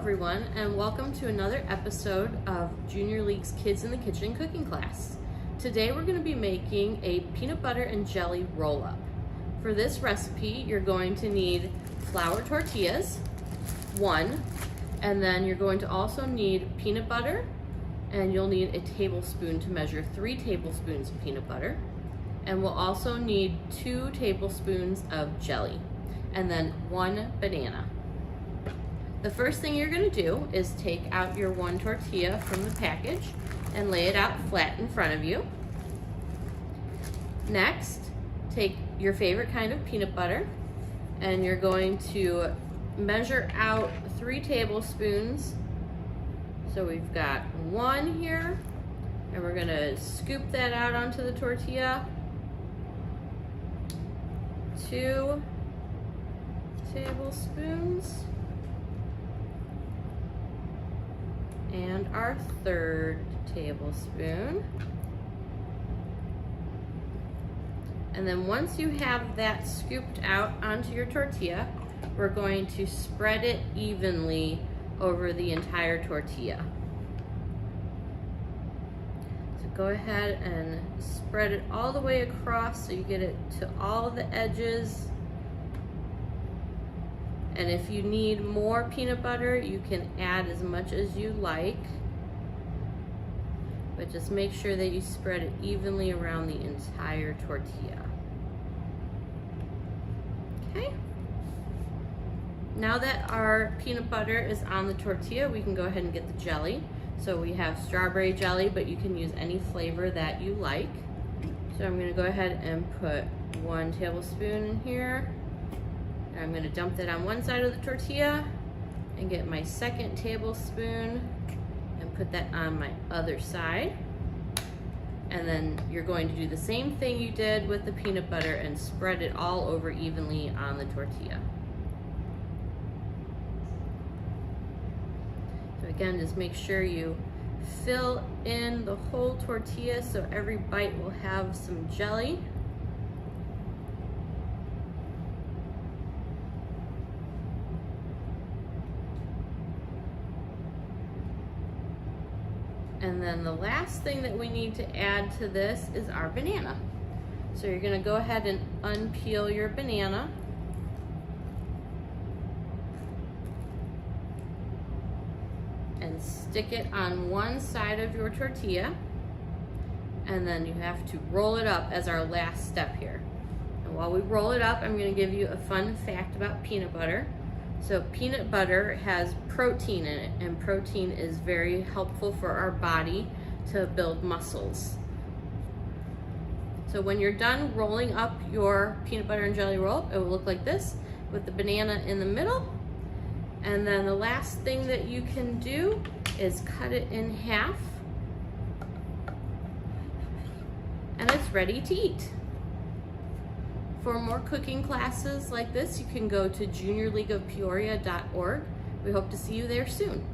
everyone, and welcome to another episode of Junior League's Kids in the Kitchen cooking class. Today we're going to be making a peanut butter and jelly roll-up. For this recipe, you're going to need flour tortillas, one, and then you're going to also need peanut butter, and you'll need a tablespoon to measure 3 tablespoons of peanut butter, and we'll also need 2 tablespoons of jelly, and then 1 banana. The first thing you're going to do is take out your 1 tortilla from the package and lay it out flat in front of you. Next, take your favorite kind of peanut butter and you're going to measure out 3 tablespoons. So we've got 1 here, and we're going to scoop that out onto the tortilla. 2 tablespoons. And our 3rd tablespoon. And then once you have that scooped out onto your tortilla, we're going to spread it evenly over the entire tortilla. So go ahead and spread it all the way across so you get it to all the edges. And if you need more peanut butter, you can add as much as you like. But just make sure that you spread it evenly around the entire tortilla. Okay. Now that our peanut butter is on the tortilla, we can go ahead and get the jelly. So we have strawberry jelly, but you can use any flavor that you like. So I'm gonna go ahead and put 1 tablespoon in here. I'm going to dump that on one side of the tortilla and get my 2nd tablespoon and put that on my other side. And then you're going to do the same thing you did with the peanut butter and spread it all over evenly on the tortilla. So again, just make sure you fill in the whole tortilla so every bite will have some jelly. And then the last thing that we need to add to this is our banana. So you're gonna go ahead and unpeel your banana. And stick it on one side of your tortilla. And then you have to roll it up as our last step here. And while we roll it up, I'm gonna give you a fun fact about peanut butter. So peanut butter has protein in it, and protein is very helpful for our body to build muscles. So when you're done rolling up your peanut butter and jelly roll, it will look like this with the banana in the middle. And then the last thing that you can do is cut it in half. And it's ready to eat. For more cooking classes like this, you can go to juniorleagueofpeoria.org. We hope to see you there soon.